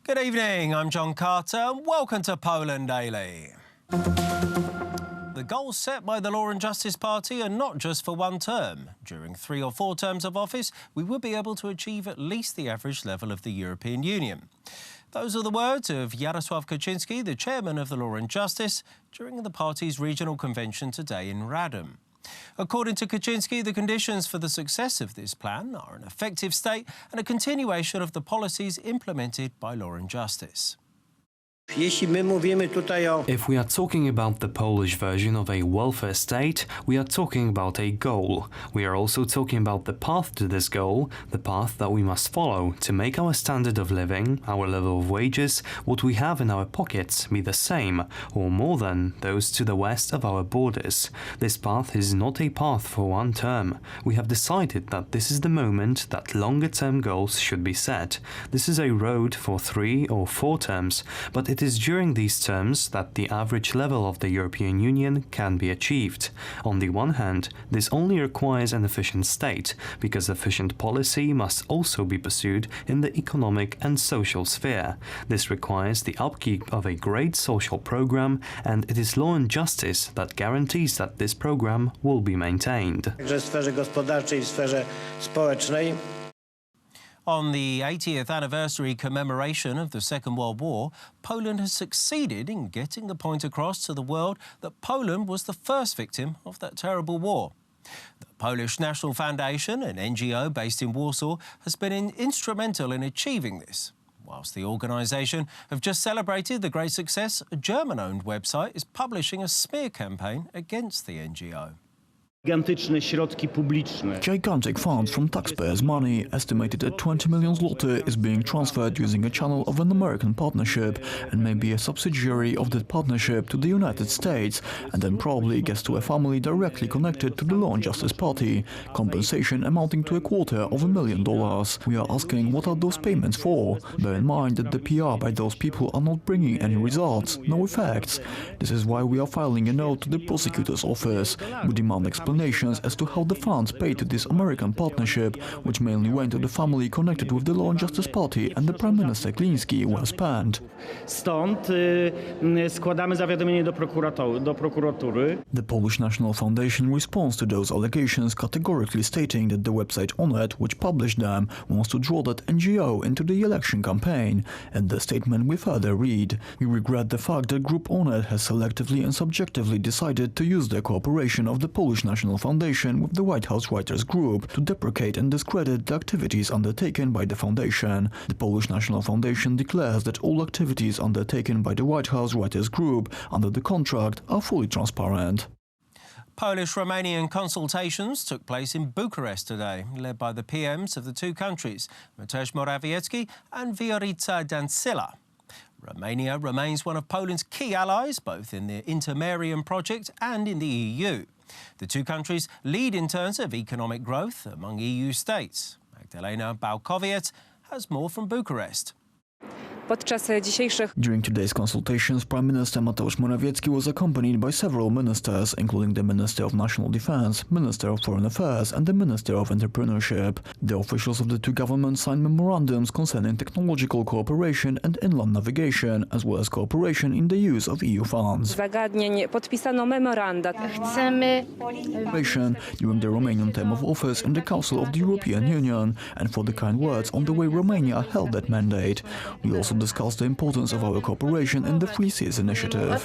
Good evening, I'm John Carter and welcome to Poland Daily. The goals set by the Law and Justice Party are not just for one term. During 3 or 4 terms of office, we will be able to achieve at least the average level of the European Union. Those are the words of Jarosław Kaczyński, the chairman of the Law and Justice, during the party's regional convention today in Radom. According to Kaczyński, the conditions for the success of this plan are an effective state and a continuation of the policies implemented by Law and Justice. If we are talking about the Polish version of a welfare state, we are talking about a goal. We are also talking about the path to this goal, the path that we must follow to make our standard of living, our level of wages, what we have in our pockets be the same, or more than, those to the west of our borders. This path is not a path for one term. We have decided that this is the moment that longer-term goals should be set. This is a road for 3 or 4 terms, but it is during these terms that the average level of the European Union can be achieved. On the one hand, this only requires an efficient state, because efficient policy must also be pursued in the economic and social sphere. This requires the upkeep of a great social program, and it is Law and Justice that guarantees that this program will be maintained. On the 80th anniversary commemoration of the Second World War, Poland has succeeded in getting the point across to the world that Poland was the first victim of that terrible war. The Polish National Foundation, an NGO based in Warsaw, has been instrumental in achieving this. Whilst the organisation have just celebrated the great success, a German-owned website is publishing a smear campaign against the NGO. Gigantic funds from taxpayers' money, estimated at 20 million zloty, is being transferred using a channel of an American partnership and may be a subsidiary of that partnership to the United States, and then probably gets to a family directly connected to the Law and Justice Party. Compensation amounting to $250,000. We are asking, what are those payments for? Bear in mind that the PR by those people are not bringing any results, no effects. This is why we are filing a note to the prosecutor's office. We demand explanations as to how the funds paid to this American partnership, which mainly went to the family connected with the Law and Justice Party and the Prime Minister Gliński, were spent. The Polish National Foundation responds to those allegations, categorically stating that the website Onet, which published them, wants to draw that NGO into the election campaign. In the statement we further read, "We regret the fact that Group Onet has selectively and subjectively decided to use the cooperation of the Polish National Foundation with the White House Writers Group to deprecate and discredit the activities undertaken by the foundation. The Polish National Foundation declares that all activities undertaken by the White House Writers Group under the contract are fully transparent." Polish-Romanian consultations took place in Bucharest today, led by the PMs of the two countries, Mateusz Morawiecki and Viorica Dăncilă. Romania remains one of Poland's key allies, both in the Intermarium project and in the EU. The two countries lead in terms of economic growth among EU states. Magdalena Bałkowiec has more from Bucharest. During today's consultations, Prime Minister Mateusz Morawiecki was accompanied by several ministers, including the Minister of National Defense, Minister of Foreign Affairs and the Minister of Entrepreneurship. The officials of the two governments signed memorandums concerning technological cooperation and inland navigation, as well as cooperation in the use of EU funds. Podpisano memoranda. During the Romanian term of office in the Council of the European Union, and for the kind words on the way Romania held that mandate. We also discussed the importance of our cooperation in the Free Seas Initiative.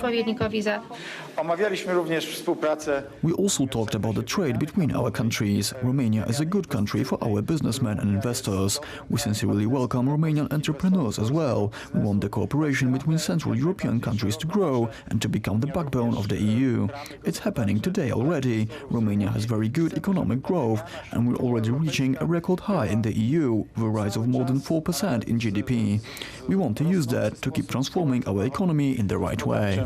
We also talked about the trade between our countries. Romania is a good country for our businessmen and investors. We sincerely welcome Romanian entrepreneurs as well. We want the cooperation between Central European countries to grow and to become the backbone of the EU. It's happening today already. Romania has very good economic growth, and we're already reaching a record high in the EU, with a rise of more than 4% in GDP. We want to use that to keep transforming our economy in the right way.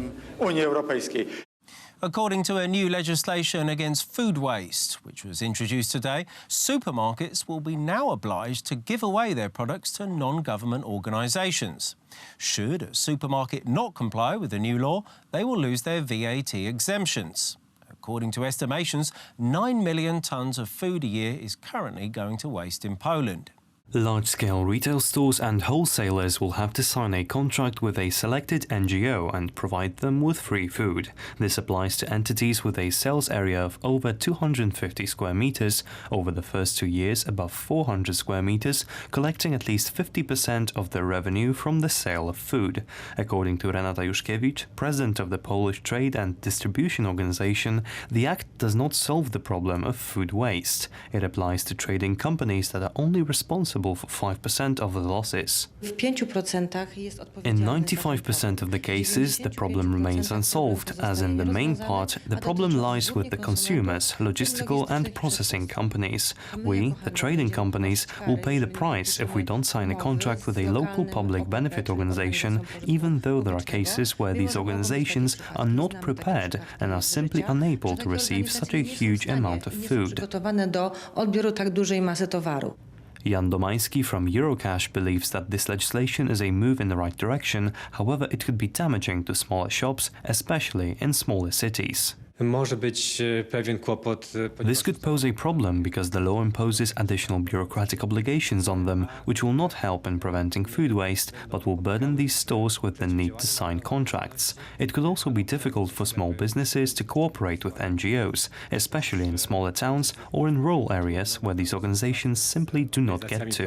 According to a new legislation against food waste, which was introduced today, supermarkets will be now obliged to give away their products to non-government organisations. Should a supermarket not comply with the new law, they will lose their VAT exemptions. According to estimations, 9 million tonnes of food a year is currently going to waste in Poland. Large-scale retail stores and wholesalers will have to sign a contract with a selected NGO and provide them with free food. This applies to entities with a sales area of over 250 square meters, over the first 2 years above 400 square meters, collecting at least 50% of their revenue from the sale of food. According to Renata Juszkiewicz, president of the Polish Trade and Distribution Organization, the act does not solve the problem of food waste. It applies to trading companies that are only responsible for 5% of the losses. In 95% of the cases, the problem remains unsolved, as in the main part, the problem lies with the consumers, logistical and processing companies. We, the trading companies, will pay the price if we don't sign a contract with a local public benefit organization, even though there are cases where these organizations are not prepared and are simply unable to receive such a huge amount of food. Jan Domański from Eurocash believes that this legislation is a move in the right direction, however it could be damaging to smaller shops, especially in smaller cities. This could pose a problem because the law imposes additional bureaucratic obligations on them, which will not help in preventing food waste, but will burden these stores with the need to sign contracts. It could also be difficult for small businesses to cooperate with NGOs, especially in smaller towns or in rural areas where these organizations simply do not get to.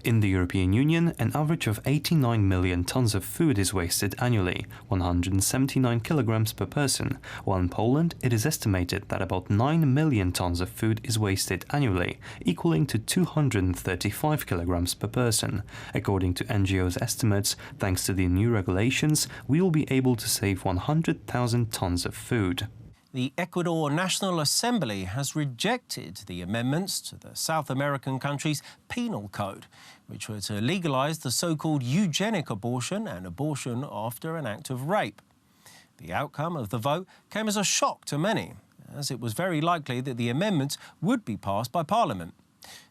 In the European Union, an average of 89 million tons of food is wasted annually, 179 kilograms per person, while in Poland it is estimated that about 9 million tons of food is wasted annually, equaling to 235 kilograms per person. According to NGOs' estimates, thanks to the new regulations, we will be able to save 100,000 tons of food. The Ecuador National Assembly has rejected the amendments to the South American country's penal code, which were to legalise the so-called eugenic abortion and abortion after an act of rape. The outcome of the vote came as a shock to many, as it was very likely that the amendments would be passed by Parliament.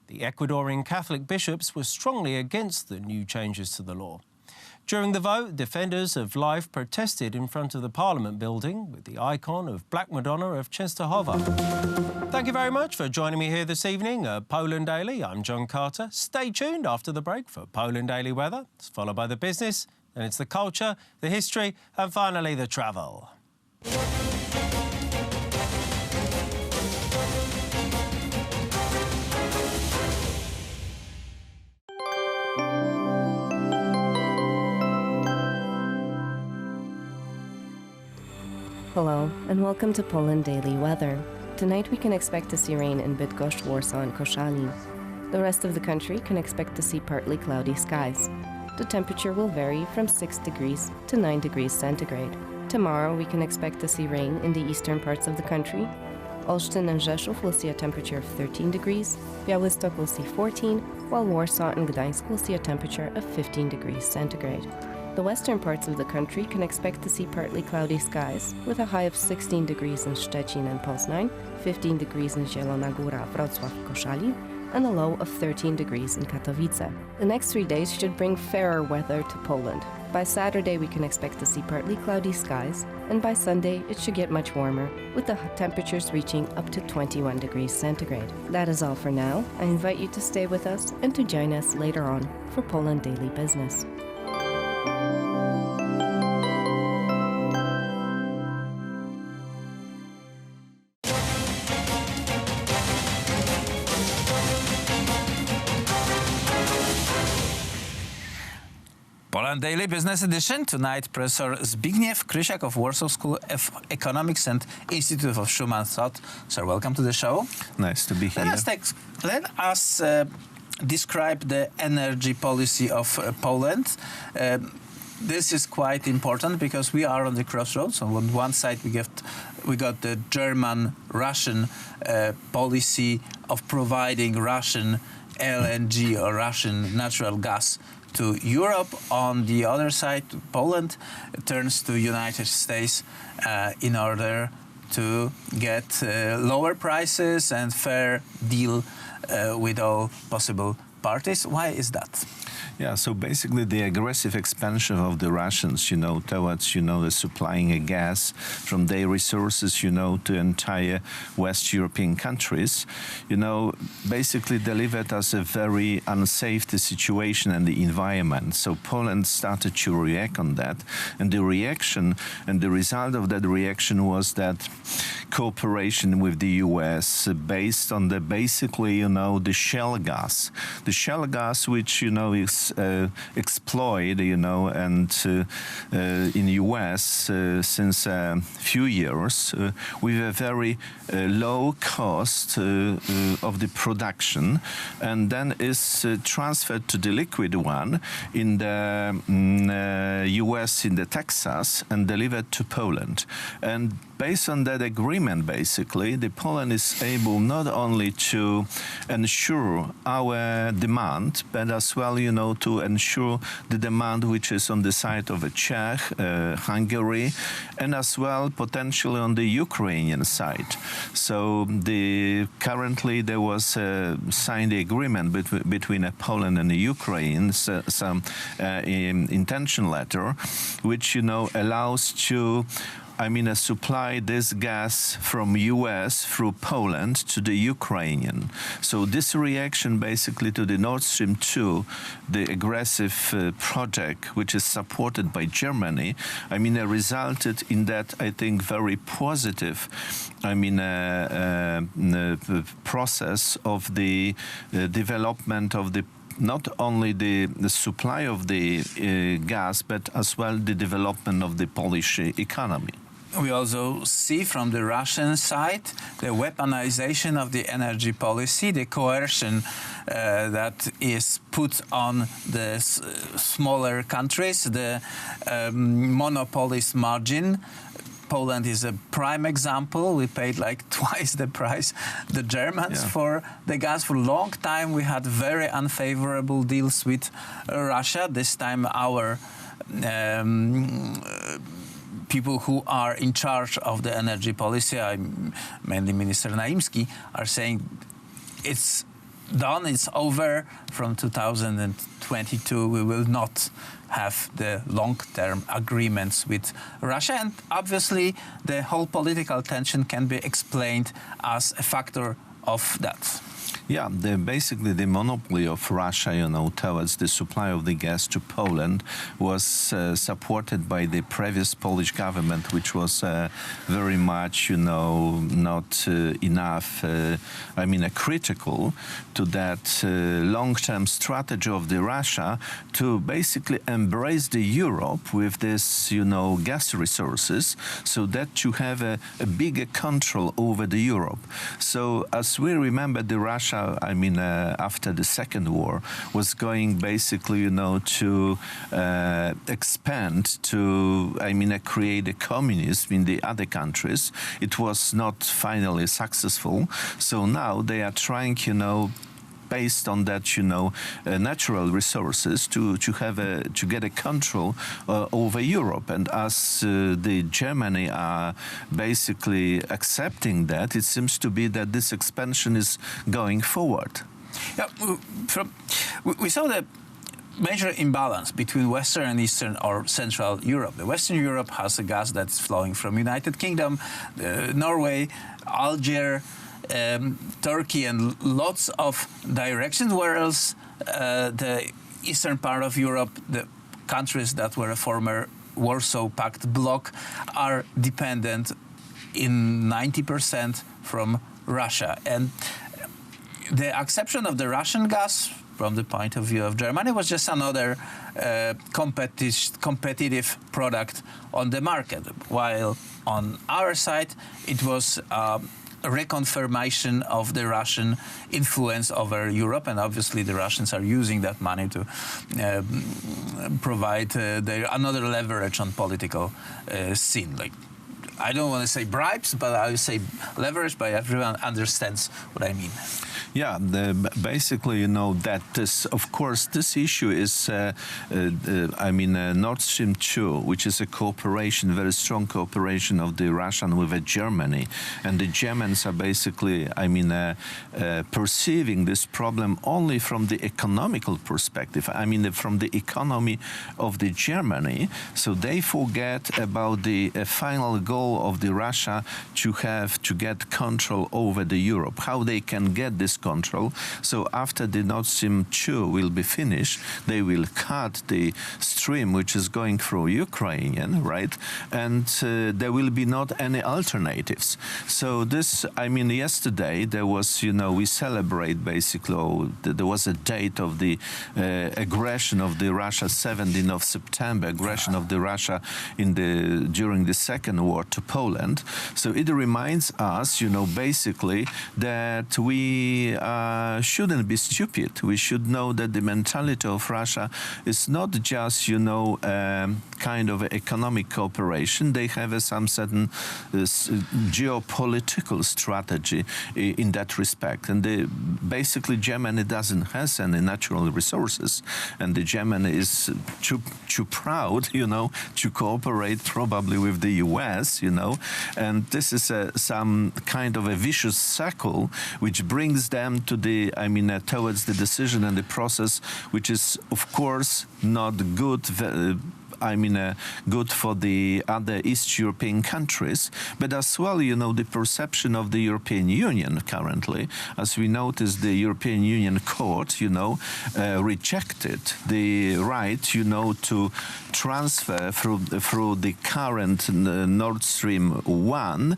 The Ecuadorian Catholic bishops were strongly against the new changes to the law. During the vote, defenders of life protested in front of the Parliament building with the icon of Black Madonna of Częstochowa. Thank you very much for joining me here this evening at Poland Daily. I'm John Carter. Stay tuned after the break for Poland Daily Weather. It's followed by the business, then it's the culture, the history, and finally the travel. Hello, and welcome to Poland Daily Weather. Tonight we can expect to see rain in Bydgoszcz, Warsaw, and Koszalin. The rest of the country can expect to see partly cloudy skies. The temperature will vary from 6 degrees to 9 degrees centigrade. Tomorrow we can expect to see rain in the eastern parts of the country. Olsztyn and Rzeszów will see a temperature of 13 degrees, Białystok will see 14, while Warsaw and Gdańsk will see a temperature of 15 degrees centigrade. The western parts of the country can expect to see partly cloudy skies, with a high of 16 degrees in Szczecin and Poznań, 15 degrees in Zielona Góra, Wrocław, Koszalin, and a low of 13 degrees in Katowice. The next 3 days should bring fairer weather to Poland. By Saturday we can expect to see partly cloudy skies, and by Sunday it should get much warmer, with the temperatures reaching up to 21 degrees centigrade. That is all for now. I invite you to stay with us and to join us later on for Poland Daily Business. Poland Daily Business Edition. Tonight, Professor Zbigniew Krysiak of Warsaw School of Economics and Institute of Schumann Thought. Sir, welcome to the show. Nice to be here. Let us describe the energy policy of Poland. This is quite important because we are on the crossroads. On one side, we got the German-Russian policy of providing Russian LNG or Russian natural gas to Europe. On the other side, Poland turns to United States in order to get lower prices and fair deal with all possible parties. Why is that? Yeah, so basically the aggressive expansion of the Russians, towards, the supplying a gas from their resources, to entire West European countries, basically delivered us a very unsafe situation in the environment. So Poland started to react on that. And the reaction and the result of that reaction was that cooperation with the US based on the the shale gas. The shale gas, which, is exploited, and in the US since a few years with a very low cost of the production, and then is transferred to the liquid one in the US, in the Texas, and delivered to Poland. And based on that agreement, basically, the Poland is able not only to ensure our demand, but as well, to ensure the demand which is on the side of Czech, Hungary, and as well potentially on the Ukrainian side. So currently there was a signed agreement between Poland and the Ukraine, some intention letter, which allows to supply this gas from US through Poland to the Ukrainian. So this reaction basically to the Nord Stream 2, the aggressive project, which is supported by Germany, resulted in that, I think, very positive, process of the development of the not only the supply of the gas, but as well the development of the Polish economy. We also see from the Russian side the weaponization of the energy policy, the coercion that is put on the smaller countries, the monopolist margin. Poland is a prime example. We paid like twice the price the Germans for the gas. For a long time we had very unfavorable deals with Russia. This time our people who are in charge of the energy policy, mainly Minister Naimski, are saying it's done, it's over. From 2022 we will not have the long-term agreements with Russia, and obviously the whole political tension can be explained as a factor of that. Yeah, basically the monopoly of Russia, towards the supply of the gas to Poland was supported by the previous Polish government, which was very much, not enough, critical to that long-term strategy of the Russia to basically embrace the Europe with this, gas resources, so that you have a bigger control over the Europe. So as we remember, the Russia, after the Second War, was going basically, to expand to, create a communism in the other countries. It was not finally successful. So now they are trying, based on that, natural resources to get a control over Europe. And as the Germany are basically accepting that, it seems to be that this expansion is going forward. Yeah, we saw the major imbalance between Western and Eastern or Central Europe. The Western Europe has a gas that's flowing from United Kingdom, Norway, Algeria, Turkey, and lots of directions, whereas the eastern part of Europe, the countries that were a former Warsaw Pact bloc, are dependent in 90% from Russia. And the acceptance of the Russian gas from the point of view of Germany was just another competitive product on the market, while on our side it was a reconfirmation of the Russian influence over Europe, and obviously the Russians are using that money to provide their another leverage on political scene. Like I don't want to say bribes, but I would say leverage, but everyone understands what I mean. Yeah, basically, that this, of course, this issue is, Nord Stream 2, which is a cooperation, very strong cooperation of the Russian with Germany. And the Germans are basically, perceiving this problem only from the economical perspective. From the economy of the Germany. So they forget about the final goal of the Russia to get control over the Europe, how they can get this control. So after the Nord Stream 2 will be finished, they will cut the stream which is going through Ukraine, right? And there will be not any alternatives. So this, yesterday there was, we celebrate basically, there was a date of the aggression of the Russia, 17th of September, aggression of the Russia during the Second War to Poland. So it reminds us, basically that we shouldn't be stupid. We should know that the mentality of Russia is not just, kind of economic cooperation. They have some certain geopolitical strategy in that respect. And basically Germany doesn't have any natural resources. And the Germany is too proud, to cooperate probably with the US, And this is some kind of a vicious circle which brings them to towards the decision and the process, which is, of course, not good. Good for the other East European countries, but as well, the perception of the European Union currently, as we noticed, the European Union Court, rejected the right, to transfer through the current Nord Stream 1,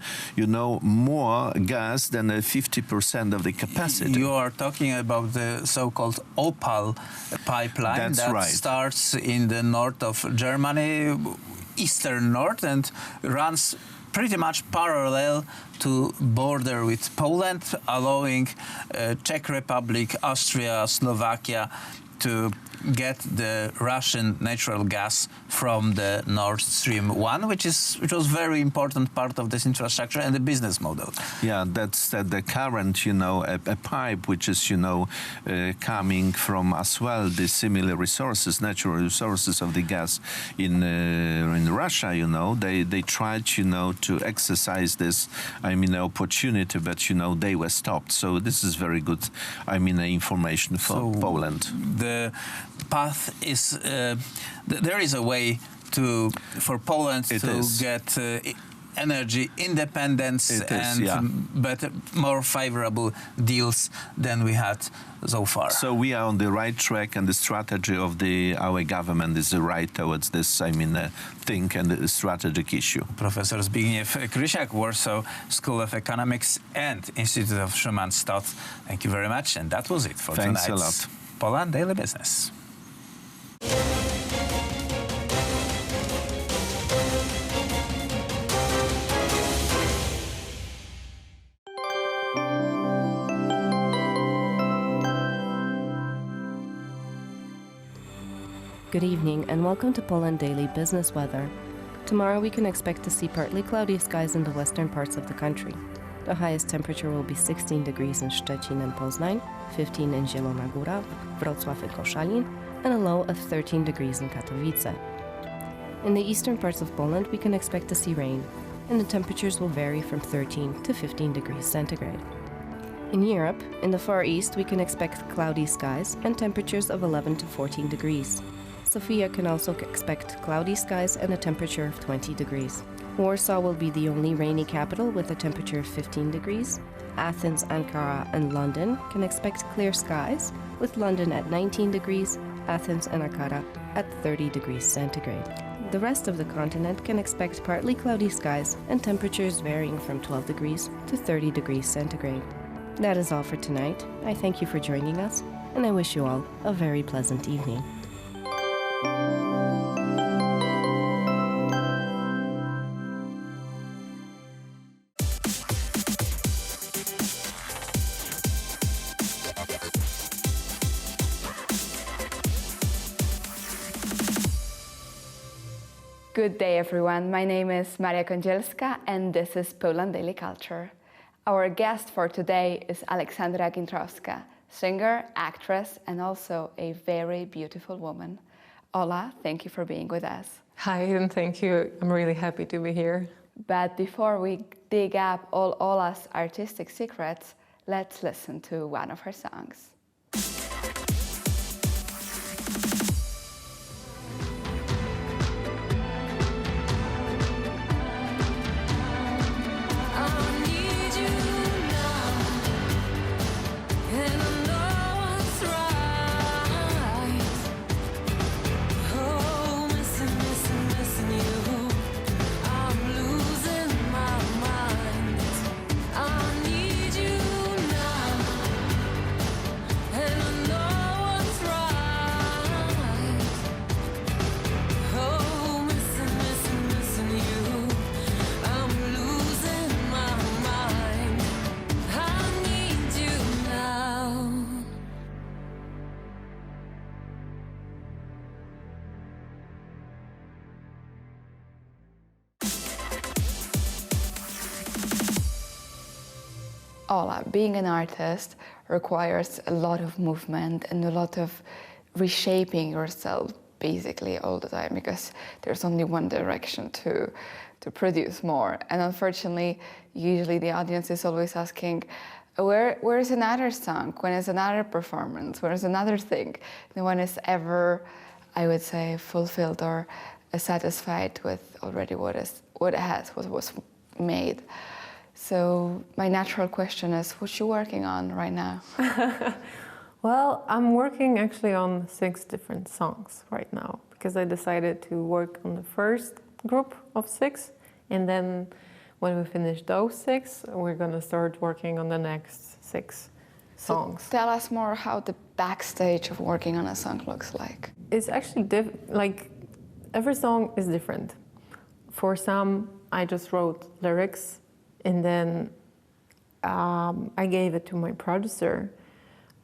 more gas than 50% of the capacity. You are talking about the so-called Opal pipeline. That's that right. Starts in the north of Germany, eastern north, and runs pretty much parallel to border with Poland, allowing Czech Republic, Austria, Slovakia to get the Russian natural gas from the Nord Stream 1, which was very important part of this infrastructure and the business model. Yeah, that's the current, a pipe which is, coming from as well the similar resources, natural resources of the gas in Russia. They tried, to exercise this, opportunity, but they were stopped. So this is very good, information for Poland. The path is there is a way for Poland to get energy independence better, more favorable deals than we had so far. So we are on the right track, and the strategy of our government is right towards this, thing and the strategic issue. Professor Zbigniew Krysiak, Warsaw School of Economics and Institute of Schumann Stott. Thank you very much, and that was it for Thanks tonight's a lot. Poland Daily Business. Good evening and welcome to Poland Daily Business Weather. Tomorrow we can expect to see partly cloudy skies in the western parts of the country. The highest temperature will be 16 degrees in Szczecin and Poznań, 15 in Zielona Góra, Wrocław and Koszalin, and a low of 13 degrees in Katowice. In the eastern parts of Poland we can expect to see rain, and the temperatures will vary from 13 to 15 degrees centigrade. In Europe, in the Far East we can expect cloudy skies and temperatures of 11 to 14 degrees. Sofia can also expect cloudy skies and a temperature of 20 degrees. Warsaw will be the only rainy capital with a temperature of 15 degrees. Athens, Ankara, and London can expect clear skies, with London at 19 degrees, Athens and Ankara at 30 degrees centigrade. The rest of the continent can expect partly cloudy skies and temperatures varying from 12 degrees to 30 degrees centigrade. That is all for tonight. I thank you for joining us, and I wish you all a very pleasant evening. Good day, everyone. My name is Maria Kądzielska, and this is Poland Daily Culture. Our guest for today is Aleksandra Gintrowska, singer, actress, and also a very beautiful woman. Ola, thank you for being with us. Hi, and thank you. I'm really happy to be here. But before we dig up all Ola's artistic secrets, let's listen to one of her songs. Ola, being an artist requires a lot of movement and a lot of reshaping yourself basically all the time, because there's only one direction to produce more. And unfortunately, usually the audience is always asking, where is another song? When is another performance? Where is another thing? No one is ever, I would say, fulfilled or satisfied with already what was made. So my natural question is, what you working on right now? Well, I'm working actually on 6 different songs right now, because I decided to work on the first group of 6, and then when we finish those 6, we're gonna start working on the next 6 songs. So tell us more how the backstage of working on a song looks like. It's actually like every song is different. For some, I just wrote lyrics, and then I gave it to my producer,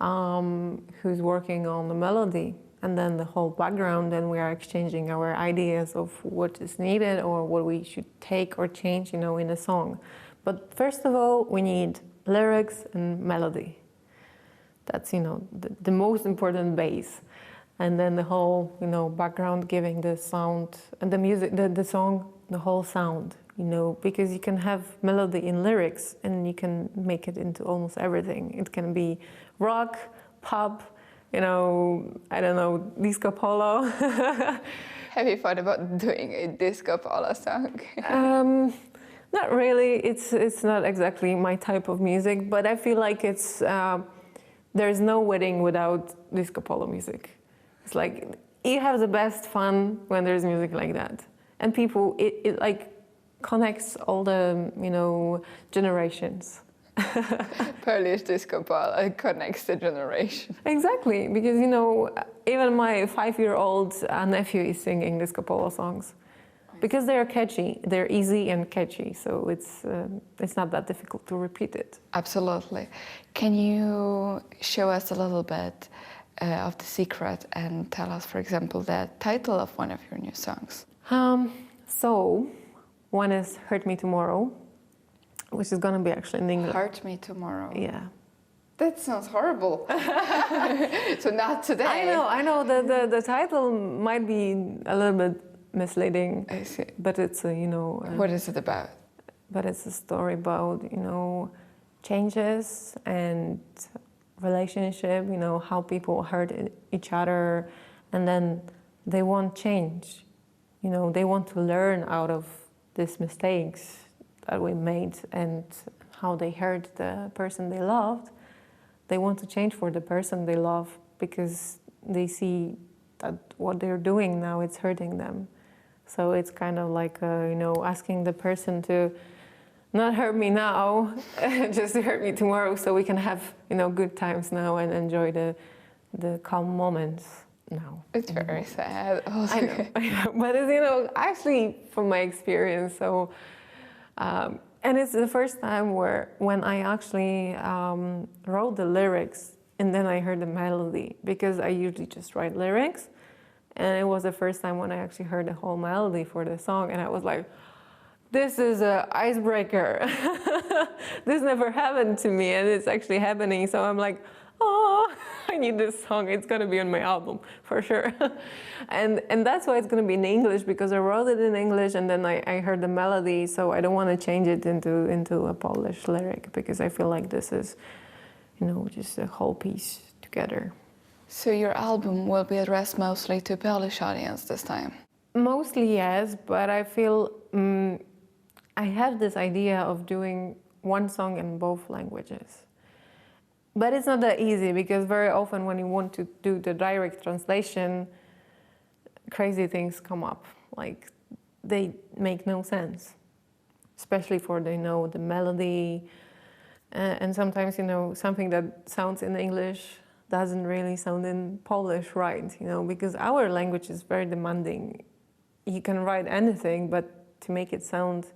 who's working on the melody, and then the whole background, and we are exchanging our ideas of what is needed or what we should take or change, in a song. But first of all, we need lyrics and melody. That's, the most important base. And then the whole, background, giving the sound and the music, the song, the whole sound. Because you can have melody in lyrics and you can make it into almost everything. It can be rock, pop, I don't know, disco polo. Have you thought about doing a disco polo song? Not really. It's not exactly my type of music, but I feel like there's no wedding without disco polo music. It's like you have the best fun when there's music like that, and people it like connects all the generations. Polish disco polo connects the generation. Exactly, because even my 5-year-old nephew is singing disco polo songs, because they are catchy. They're easy and catchy, so it's not that difficult to repeat it. Absolutely. Can you show us a little bit of the secret and tell us, for example, the title of one of your new songs? So one is Hurt Me Tomorrow, which is gonna be actually in English. Hurt Me Tomorrow. Yeah. That sounds horrible. So not today. I know. The title might be a little bit misleading. I see. But it's what is it about? But it's a story about changes and relationship. How people hurt each other, and then they want change. They want to learn out of these mistakes that we made and how they hurt the person they loved. They want to change for the person they love, because they see that what they're doing now, it's hurting them. So it's kind of like, asking the person to not hurt me now, just to hurt me tomorrow, so we can have, good times now and enjoy the calm moments now. It's very sad. I know. But it's, actually from my experience, so, and it's the first time when I actually wrote the lyrics and then I heard the melody, because I usually just write lyrics And it was the first time when I actually heard the whole melody for the song, and I was like, this is an icebreaker. This never happened to me, and it's actually happening. So I'm like, oh, I need this song. It's gonna be on my album for sure. and that's why it's gonna be in English, because I wrote it in English, and then I heard the melody. So I don't want to change it into a Polish lyric, because I feel like this is, you know, just a whole piece together. So your album will be addressed mostly to Polish audience this time? Mostly yes, but I feel I have this idea of doing one song in both languages. But it's not that easy, because very often when you want to do the direct translation, crazy things come up. Like, they make no sense, especially for, you know, the melody. And sometimes, you know, something that sounds in English doesn't really sound in Polish right, you know, because our language is very demanding. You can write anything, but to make it sound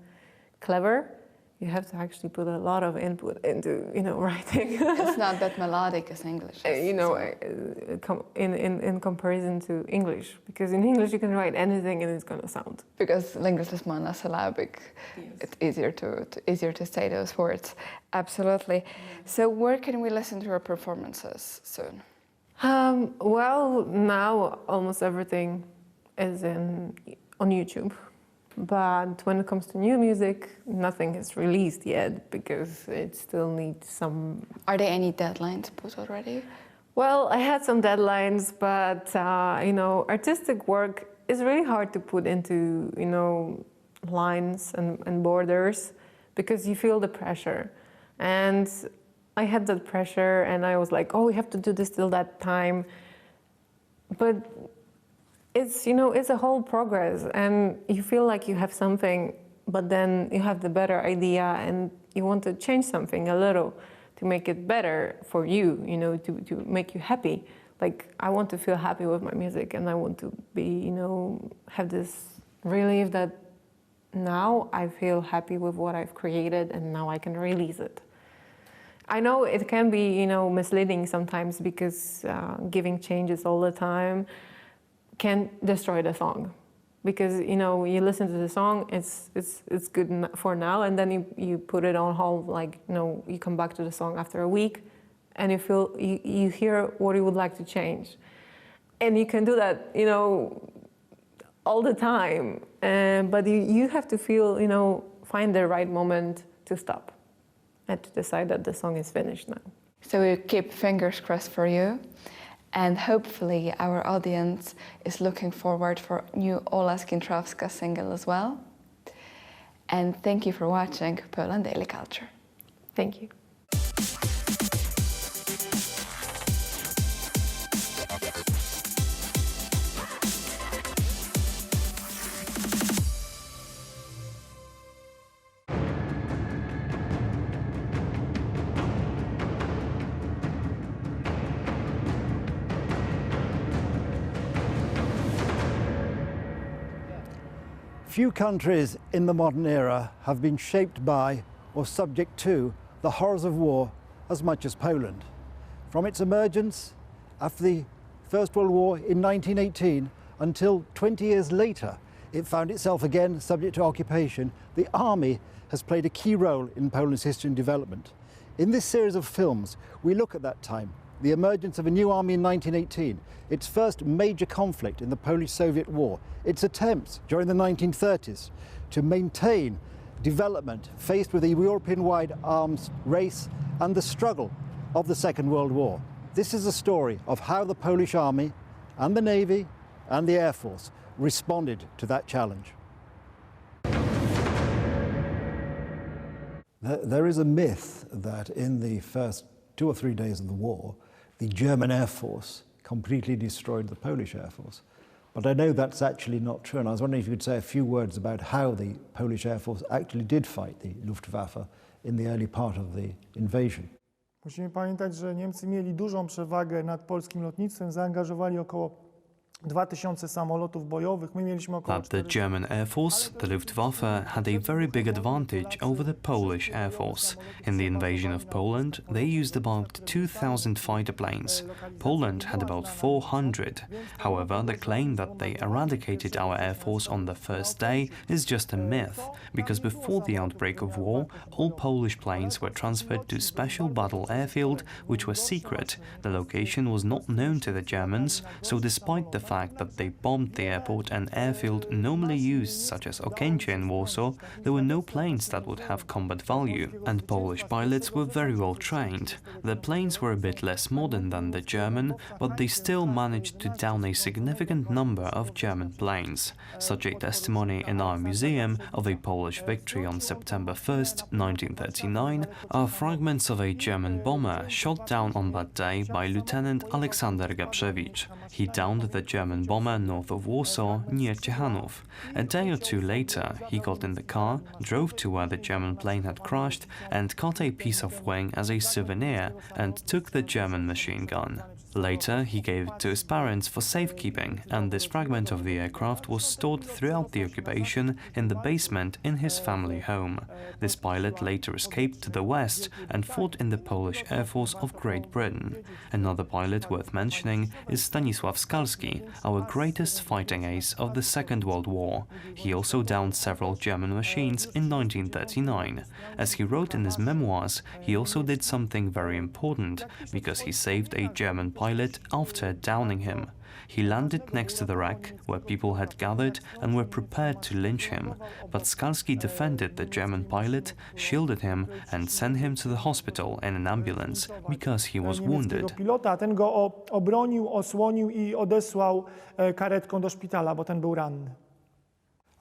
clever, you have to actually put a lot of input into, you know, writing. It's not that melodic as English. You know, in comparison to English, because in English you can write anything and it's gonna sound. Because English is monosyllabic, yes. It's easier to say those words. Absolutely. So where can we listen to your performances soon? Well, now almost everything is on YouTube. But when it comes to new music, nothing is released yet, because it still needs some... Are there any deadlines put already? Well, I had some deadlines, but, you know, artistic work is really hard to put into, you know, lines and borders, because you feel the pressure. And I had that pressure, and I was like, oh, we have to do this till that time. But it's, you know, it's a whole progress, and you feel like you have something, but then you have the better idea, and you want to change something a little to make it better for you, you know, to make you happy. Like, I want to feel happy with my music, and I want to be, you know, have this relief that now I feel happy with what I've created, and now I can release it. I know it can be, you know, misleading sometimes, because giving changes all the time can destroy the song, because, you know, you listen to the song, it's good for now, and then you put it on hold, like, you know, you come back to the song after a week, and you hear what you would like to change, and you can do that, you know, all the time, but you have to feel, you know, find the right moment to stop and to decide that the song is finished now. So we keep fingers crossed for you. And hopefully our audience is looking forward for new Ola Skintrowska single as well. And thank you for watching Poland Daily Culture. Thank you. Few countries in the modern era have been shaped by or subject to the horrors of war as much as Poland. From its emergence after the First World War in 1918 until 20 years later, it found itself again subject to occupation. The army has played a key role in Poland's history and development. In this series of films, we look at that time, the emergence of a new army in 1918, its first major conflict in the Polish-Soviet War, its attempts during the 1930s to maintain development faced with a European-wide arms race, and the struggle of the Second World War. This is a story of how the Polish army and the Navy and the Air Force responded to that challenge. There is a myth that in the first 2 or 3 days of the war, the German Air Force completely destroyed the Polish Air Force. But I know that's actually not true, and I was wondering if you could say a few words about how the Polish Air Force actually did fight the Luftwaffe in the early part of the invasion. Musimy pamiętać, że Niemcy mieli dużą przewagę nad polskim lotnictwem, zaangażowali około 2000 samolotów bojowych. My mieliśmy około That the German Air Force, the Luftwaffe, had a very big advantage over the Polish Air Force. In the invasion of Poland, they used about 2,000 fighter planes. Poland had about 400. However, the claim that they eradicated our Air Force on the first day is just a myth, because before the outbreak of war, all Polish planes were transferred to special battle airfield, which was secret. The location was not known to the Germans, so despite the fact that they bombed the airport and airfield normally used, such as Okęcie in Warsaw, there were no planes that would have combat value, and Polish pilots were very well trained. The planes were a bit less modern than the German, but they still managed to down a significant number of German planes. Such a testimony in our museum of a Polish victory on September 1st, 1939, are fragments of a German bomber shot down on that day by Lieutenant Aleksander Gaprzewicz. He downed the German bomber north of Warsaw, near Ciechanów. A day or two later, he got in the car, drove to where the German plane had crashed, and cut a piece of wing as a souvenir and took the German machine gun. Later, he gave it to his parents for safekeeping, and this fragment of the aircraft was stored throughout the occupation in the basement in his family home. This pilot later escaped to the west and fought in the Polish Air Force of Great Britain. Another pilot worth mentioning is Stanisław Skalski, our greatest fighting ace of the Second World War. He also downed several German machines in 1939. As he wrote in his memoirs, he also did something very important, because he saved a German pilot after downing him. He landed next to the wreck, where people had gathered and were prepared to lynch him, but Skalski defended the German pilot, shielded him and sent him to the hospital in an ambulance because he was wounded. Pilota, ten go obronił, osłonił I odesłał karetką do szpitala, bo ten był ranny.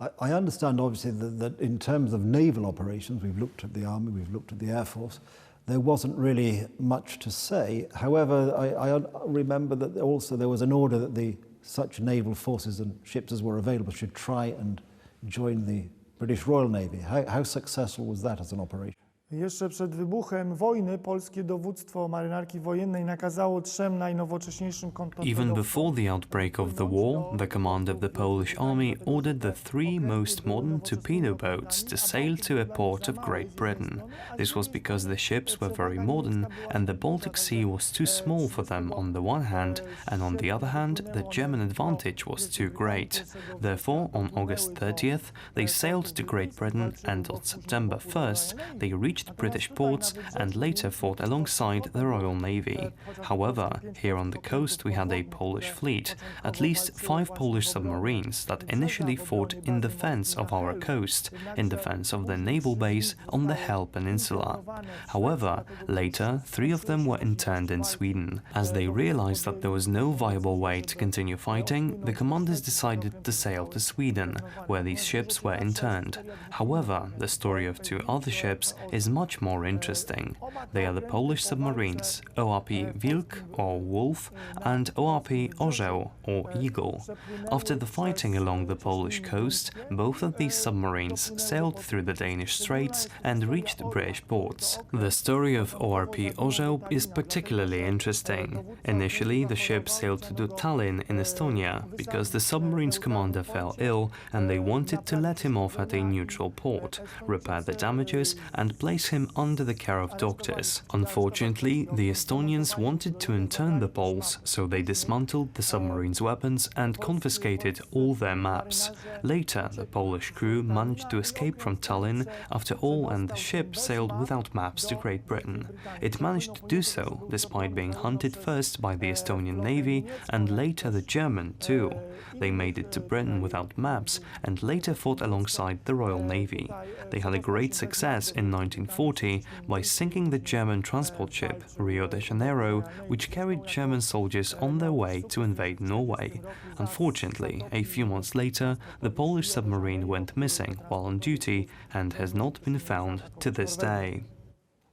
I understand obviously that in terms of naval operations, we've looked at the Army, we've looked at the Air Force, there wasn't really much to say. However, I remember that also there was an order that such naval forces and ships as were available should try and join the British Royal Navy. How successful was that as an operation? Jeszcze przed wybuchem wojny polskie dowództwo marynarki wojennej nakazało 3 najnowocześniejszym Even before the outbreak of the war, the command of the Polish army ordered the 3 most modern torpedo boats to sail to a port of Great Britain. This was because the ships were very modern and the Baltic Sea was too small for them on the one hand, and on the other hand, the German advantage was too great. Therefore, on August 30th, they sailed to Great Britain, and on September 1st, they reached British ports and later fought alongside the Royal Navy. However, here on the coast we had a Polish fleet, at least 5 Polish submarines that initially fought in defense of our coast, in defense of the naval base on the Hel Peninsula. However, later 3 of them were interned in Sweden. As they realized that there was no viable way to continue fighting, the commanders decided to sail to Sweden, where these ships were interned. However, the story of 2 other ships is much more interesting. They are the Polish submarines ORP Wilk or Wolf and ORP Orzeł or Eagle. After the fighting along the Polish coast, both of these submarines sailed through the Danish straits and reached British ports. The story of ORP Orzeł is particularly interesting. Initially, the ship sailed to Tallinn in Estonia because the submarine's commander fell ill and they wanted to let him off at a neutral port, repair the damages and place him under the care of doctors. Unfortunately, the Estonians wanted to intern the Poles, so they dismantled the submarine's weapons and confiscated all their maps. Later, the Polish crew managed to escape from Tallinn after all, and the ship sailed without maps to Great Britain. It managed to do so, despite being hunted first by the Estonian Navy and later the German too. They made it to Britain without maps and later fought alongside the Royal Navy. They had a great success in 1940 by sinking the German transport ship Rio de Janeiro, which carried German soldiers on their way to invade Norway. Unfortunately, a few months later, the Polish submarine went missing while on duty and has not been found to this day.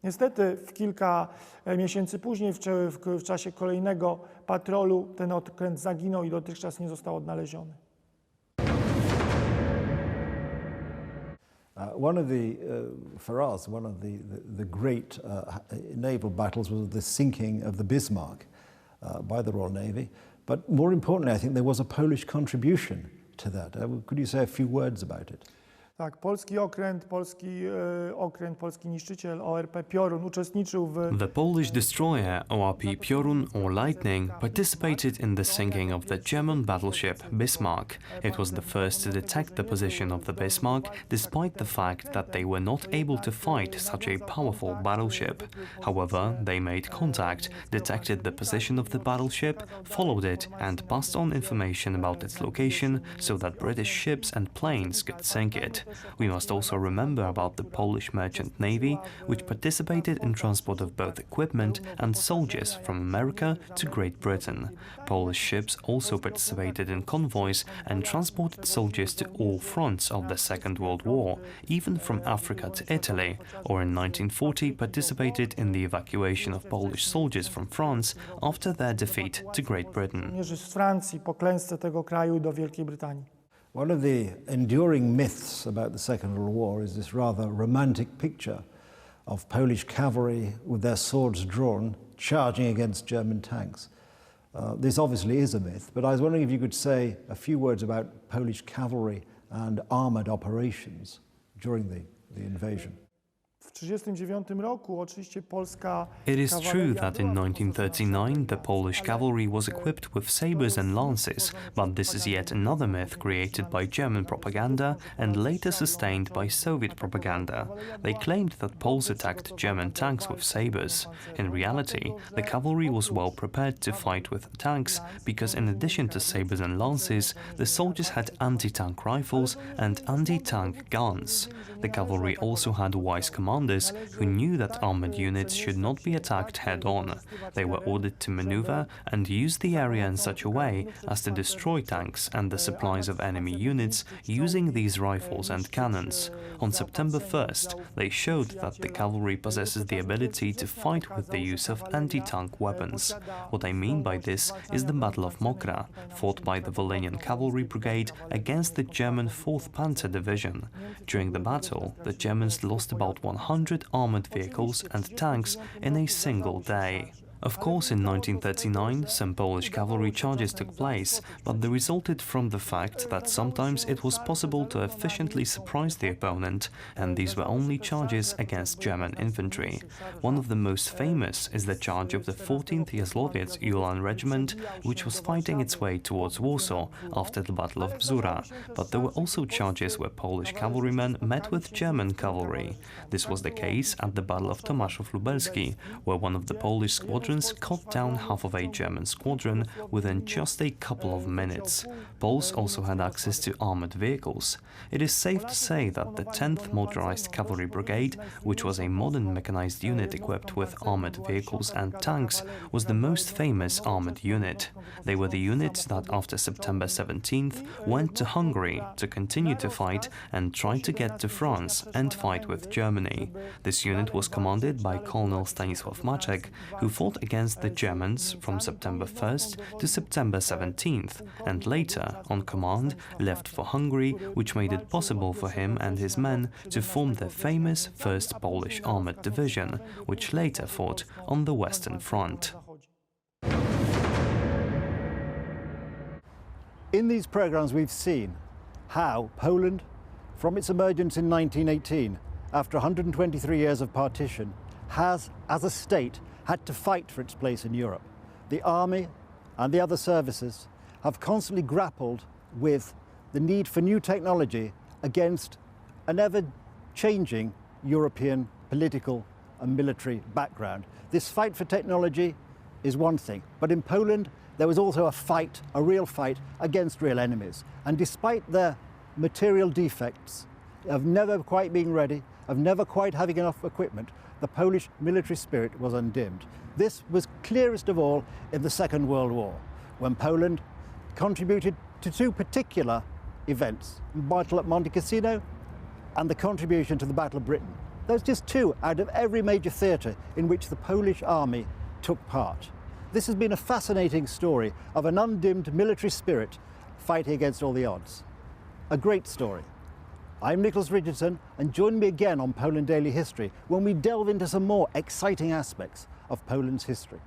Niestety w kilka miesięcy później, w czasie kolejnego patrolu, ten okręt zaginął I dotychczas nie został odnaleziony. For us, one of the great naval battles was the sinking of the Bismarck by the Royal Navy. But more importantly, I think there was a Polish contribution to that. Could you say a few words about it? Tak, polski niszczyciel ORP Piorun uczestniczył w... The Polish destroyer ORP Piorun or Lightning participated in the sinking of the German battleship Bismarck. It was the first to detect the position of the Bismarck, despite the fact that they were not able to fight such a powerful battleship. However, they made contact, detected the position of the battleship, followed it and passed on information about its location so that British ships and planes could sink it. We must also remember about the Polish Merchant Navy, which participated in transport of both equipment and soldiers from America to Great Britain. Polish ships also participated in convoys and transported soldiers to all fronts of the Second World War, even from Africa to Italy, or in 1940 participated in the evacuation of Polish soldiers from France after their defeat to Great Britain. z Francji po klęsce tego kraju do Wielkiej Brytanii. One of the enduring myths about the Second World War is this rather romantic picture of Polish cavalry with their swords drawn, charging against German tanks. This obviously is a myth, but I was wondering if you could say a few words about Polish cavalry and armoured operations during the invasion. W 1939 roku oczywiście polska It is true that in 1939 the Polish cavalry was equipped with sabres and lances, but this is yet another myth created by German propaganda and later sustained by Soviet propaganda. They claimed that Poles attacked German tanks with sabres. In reality, the cavalry was well prepared to fight with tanks because in addition to sabres and lances, the soldiers had anti-tank rifles and anti-tank guns. The cavalry also had wise commanders who knew that armoured units should not be attacked head-on. They were ordered to maneuver and use the area in such a way as to destroy tanks and the supplies of enemy units using these rifles and cannons. On September 1st, they showed that the cavalry possesses the ability to fight with the use of anti-tank weapons. What I mean by this is the Battle of Mokra, fought by the Volhynian Cavalry Brigade against the German 4th Panzer Division. During the battle, the Germans lost about 100 armoured vehicles and tanks in a single day. Of course, in 1939 some Polish cavalry charges took place, but they resulted from the fact that sometimes it was possible to efficiently surprise the opponent, and these were only charges against German infantry. One of the most famous is the charge of the 14th Jasłowiec Ulan Regiment, which was fighting its way towards Warsaw after the Battle of Bzura, but there were also charges where Polish cavalrymen met with German cavalry. This was the case at the Battle of Tomaszów Lubelski, where one of the Polish squadrons cut down half of a German squadron within just a couple of minutes. Poles also had access to armoured vehicles. It is safe to say that the 10th Motorized Cavalry Brigade, which was a modern mechanized unit equipped with armoured vehicles and tanks, was the most famous armoured unit. They were the units that after September 17th went to Hungary to continue to fight and try to get to France and fight with Germany. This unit was commanded by Colonel Stanisław Maczek, who fought against the Germans from September 1st to September 17th, and later, on command, left for Hungary, which made it possible for him and his men to form the famous 1st Polish Armoured Division, which later fought on the Western Front. In these programs we've seen how Poland, from its emergence in 1918, after 123 years of partition, has, as a state, had to fight for its place in Europe. The army and the other services have constantly grappled with the need for new technology against an ever-changing European political and military background. This fight for technology is one thing, but in Poland there was also a fight, a real fight, against real enemies. And despite their material defects, of never quite being ready, of never quite having enough equipment, the Polish military spirit was undimmed. This was clearest of all in the Second World War, when Poland contributed to two particular events, the Battle at Monte Cassino and the contribution to the Battle of Britain. Those just two out of every major theatre in which the Polish army took part. This has been a fascinating story of an undimmed military spirit fighting against all the odds. A great story. I'm Nicholas Richardson, and join me again on Poland Daily History when we delve into some more exciting aspects of Poland's history.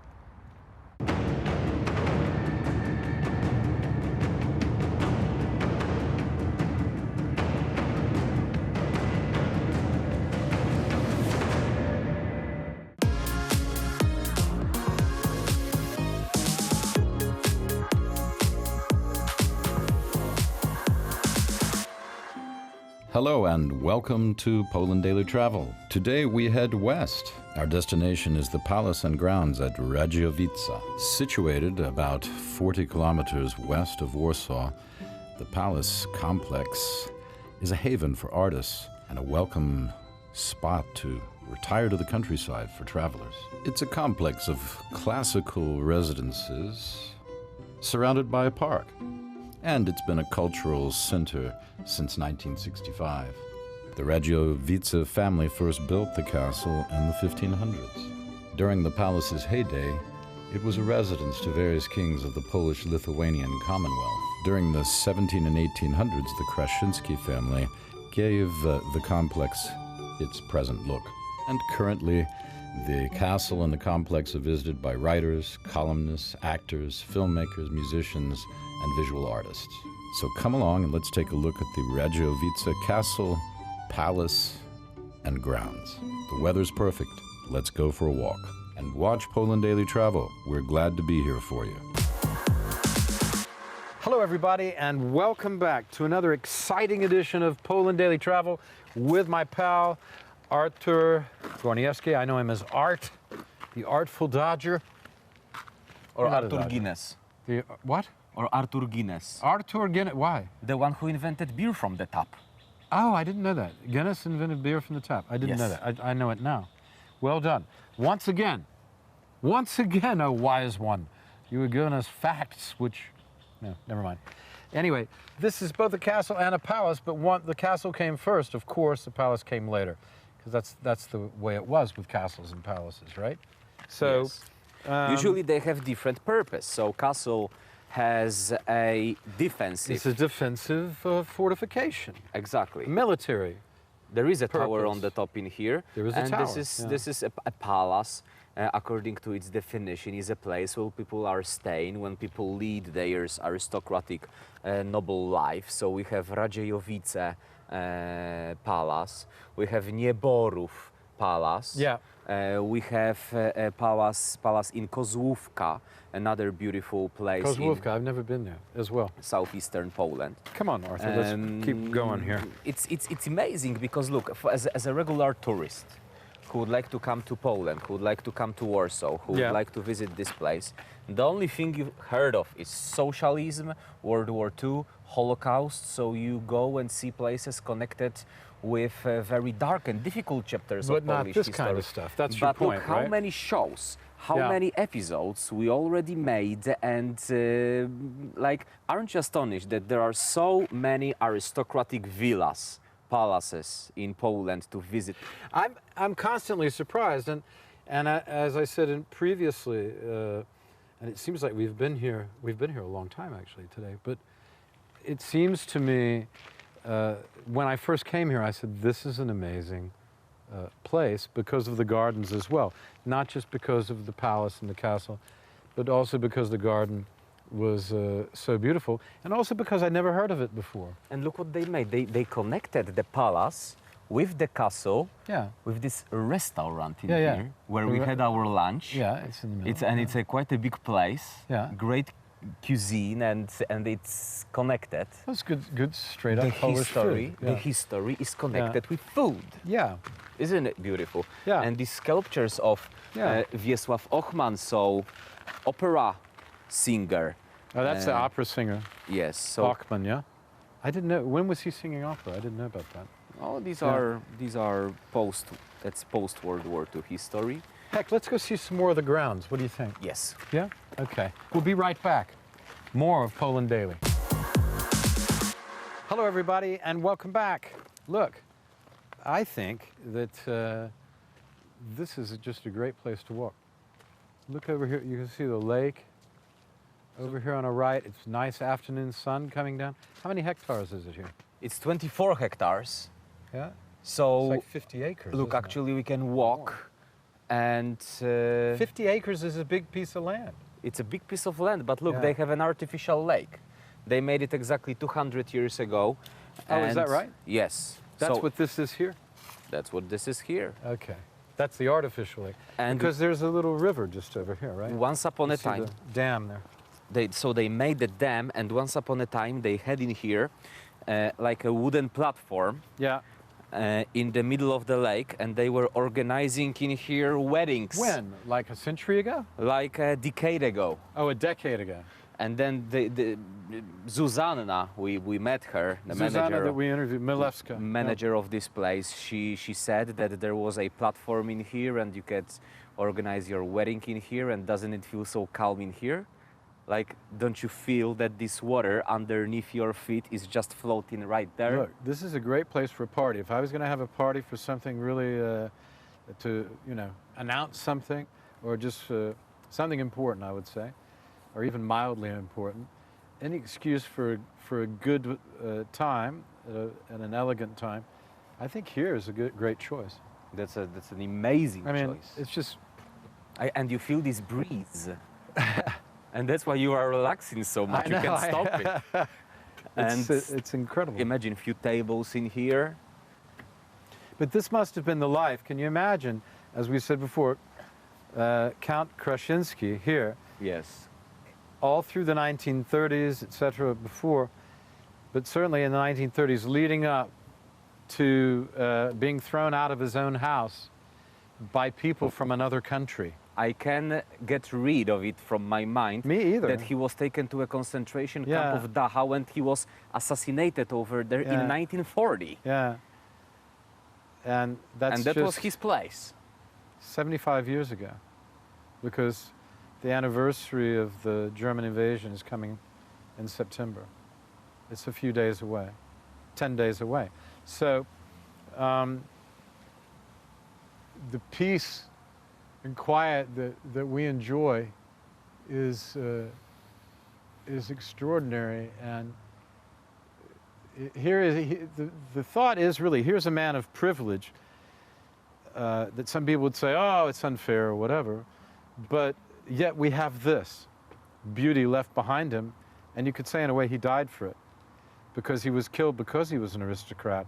Hello and welcome to Poland Daily Travel. Today we head west. Our destination is the Palace and Grounds at Radziowice. Situated about 40 kilometers west of Warsaw, the Palace complex is a haven for artists and a welcome spot to retire to the countryside for travelers. It's a complex of classical residences surrounded by a park, and it's been a cultural center since 1965. The Radziowice family first built the castle in the 1500s. During the palace's heyday, it was a residence to various kings of the Polish-Lithuanian Commonwealth. During the 17 and 1800s, the Kraszyński family gave the complex its present look. And currently, the castle and the complex are visited by writers, columnists, actors, filmmakers, musicians, and visual artists. So come along and let's take a look at the Radziowice Castle, Palace, and Grounds. The weather's perfect. Let's go for a walk. And watch Poland Daily Travel. We're glad to be here for you. Hello everybody and welcome back to another exciting edition of Poland Daily Travel with my pal Artur Gorniewski. I know him as Art, the Artful Dodger. Or Arthur Guinness. What? Or Arthur Guinness. Arthur Guinness, why? The one who invented beer from the tap. Oh, I didn't know that. Guinness invented beer from the tap. I didn't know that. I know it now. Well done. Once again, a wise one. You were giving us facts, which, no, never mind. Anyway, this is both a castle and a palace, but the castle came first. Of course, the palace came later, because that's the way it was with castles and palaces, right? So, yes. Usually they have different purpose. So castle has a defensive. It's a defensive fortification. Exactly. Military. There is a tower on the top in here. There is a tower. And this is a palace. According to its definition, is a place where people are staying when people lead their aristocratic, noble life. So we have Radziowice Palace, we have Nieborów Palace, we have a palace in Kozłówka, another beautiful place. Kozłówka, I've never been there as well. Southeastern Poland. Come on, Arthur, let's keep going here. It's amazing because look, as a regular tourist, who would like to come to Poland, who would like to come to Warsaw, who would like to visit this place, the only thing you've heard of is socialism, World War II, Holocaust, so you go and see places connected with very dark and difficult chapters of Polish history. But not this kind of stuff, that's your point, But look, how right? many shows, how many episodes we already made, and aren't you astonished that there are so many aristocratic villas, palaces in Poland to visit? I'm constantly surprised, and as I said previously, and it seems like we've been here a long time actually today, but it seems to me when I first came here, I said this is an amazing place because of the gardens as well, not just because of the palace and the castle, but also because the garden was so beautiful, and also because I never heard of it before. And look what they made. They connected the palace with the castle, with this restaurant in here, where we had our lunch. Yeah, it's in the middle. And it's quite a big place. Yeah. Great cuisine, and it's connected. That's good straight up Polish food. The history is connected with food. Yeah. Isn't it beautiful? Yeah. And these sculptures of Wiesław Ochman, so opera singer. Oh, that's the opera singer. Yes. So Bachmann, yeah? I didn't know. When was he singing opera? I didn't know about that. Oh, these are post World War II history. Heck, let's go see some more of the grounds. What do you think? Yes. Yeah? Okay. We'll be right back. More of Poland Daily. Hello, everybody, and welcome back. Look, I think that this is just a great place to walk. Look over here. You can see the lake. Over here on the right, it's nice afternoon sun coming down. How many hectares is it here? It's 24 hectares. Yeah? So it's like 50 acres. Look, actually, we can walk and... 50 acres is a big piece of land. It's a big piece of land, but look, they have an artificial lake. They made it exactly 200 years ago. Oh, is that right? Yes. That's what this is here? That's what this is here. Okay. That's the artificial lake. And because there's a little river just over here, right? Once upon a time. The dam there. So they made the dam, and once upon a time they had in here like a wooden platform. Yeah. In the middle of the lake, and they were organizing in here weddings. When? Like a century ago? Like a decade ago. Oh, a decade ago. And then the Zuzanna, we met her, the Zuzanna manager. that we interviewed, Milewska. Manager of this place. She said that there was a platform in here, and you could organize your wedding in here. And doesn't it feel so calm in here? Like, don't you feel that this water underneath your feet is just floating right there? Look, this is a great place for a party. If I was going to have a party for something really to, announce something, or just something important, I would say, or even mildly important, any excuse for a good time and an elegant time, I think here is a great choice. That's an amazing choice. It's just, and you feel this breeze. And that's why you are relaxing so much. You can't stop it. And it's incredible. Imagine a few tables in here. But this must have been the life. Can you imagine, as we said before, Count Kraszinski here. Yes. All through the 1930s, etc., before, but certainly in the 1930s, leading up to being thrown out of his own house by people from another country. I can get rid of it from my mind. Me either. That he was taken to a concentration camp of Dachau and he was assassinated over there in 1940. Yeah. And that was his place. 75 years ago. Because the anniversary of the German invasion is coming in September. It's a few days away, 10 days away. So the peace and quiet that we enjoy is extraordinary. And the thought is really, here's a man of privilege that some people would say, oh, it's unfair or whatever, but yet we have this beauty left behind him, and you could say in a way he died for it, because he was killed because he was an aristocrat,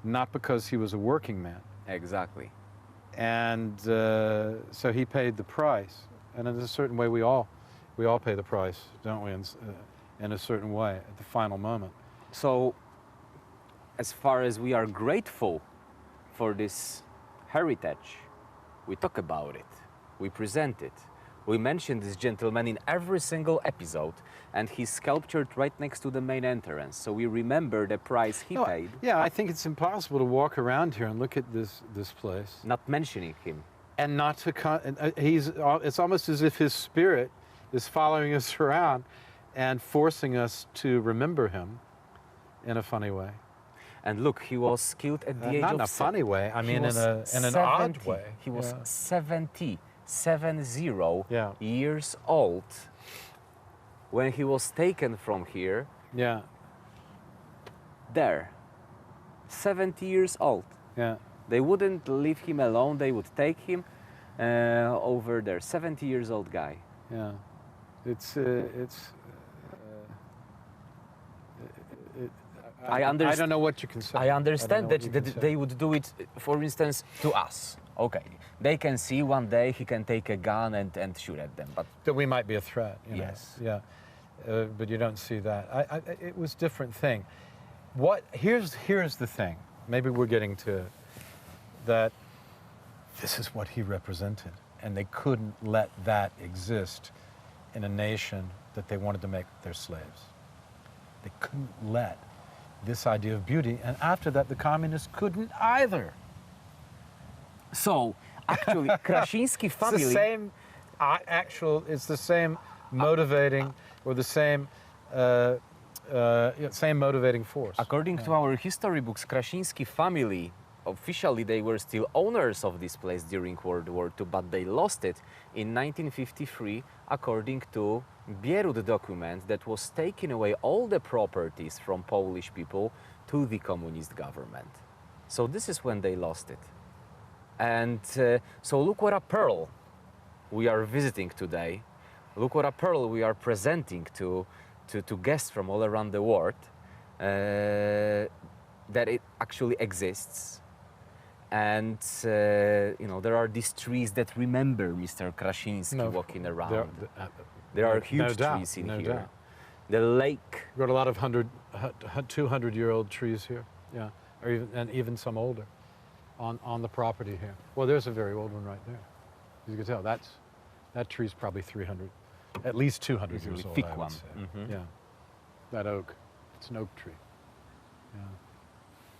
not because he was a working man. Exactly. And so he paid the price, and in a certain way we all pay the price, don't we, in a certain way at the final moment. So as far as we are grateful for this heritage, we talk about it, we present it. We mention this gentleman in every single episode, and he's sculptured right next to the main entrance, so we remember the price he paid. Yeah, I think it's impossible to walk around here and look at this place. Not mentioning him. And not to, it's almost as if his spirit is following us around and forcing us to remember him in a funny way. And look, he was killed at the age of... Not in a funny way, I mean in an odd way. He was 70 years old when he was taken from here. Yeah. There. 70 years old. Yeah. They wouldn't leave him alone, they would take him over there. 70 years old guy. Yeah. I don't know what you can say. I understand that they would do it, for instance, to us. Okay, they can see one day he can take a gun and shoot at them, but that we might be a threat. Yes. Yeah, but you don't see that. It was a different thing. Here's the thing. Maybe we're getting to that. This is what he represented, and they couldn't let that exist in a nation that they wanted to make their slaves. They couldn't let this idea of beauty, and after that, the communists couldn't either. So, actually, Kraszinski family... It's the same, it's the same motivating, or the same, same motivating force. According to our history books, Kraszinski family, officially they were still owners of this place during World War II, but they lost it in 1953, according to Bierut document that was taking away all the properties from Polish people to the communist government. So this is when they lost it. And so look what a pearl we are visiting today. Look what a pearl we are presenting to guests from all around the world, that it actually exists. And, there are these trees that remember Mr. Kraszinski walking around. There are huge trees in here. The lake. We've got a lot of 200-year-old trees here, yeah, or even some older on the property here. Well, there's a very old one right there. As you can tell, that tree's probably 300, at least 200 years old, thick I would one. say. Mm-hmm. Yeah, that oak, it's an oak tree. Yeah.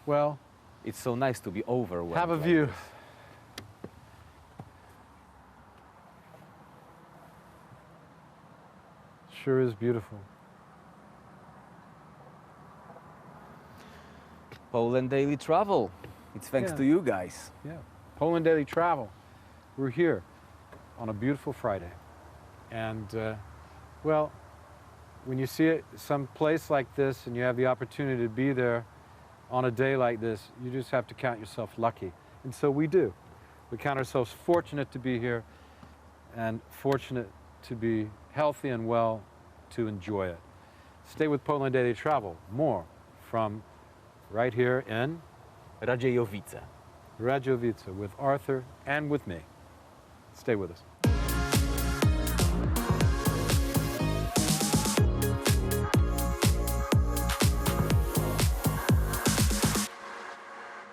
Well, it's so nice to be overwhelmed. Have a like view. this. Sure is beautiful. Poland Daily Travel. It's thanks to you guys. Yeah, Poland Daily Travel. We're here on a beautiful Friday. And, well, when you see some place like this and you have the opportunity to be there on a day like this, you just have to count yourself lucky. And so we do. We count ourselves fortunate to be here and fortunate to be healthy and well to enjoy it. Stay with Poland Daily Travel. More from right here in Radziejowice. Radziejowice with Arthur and with me. Stay with us.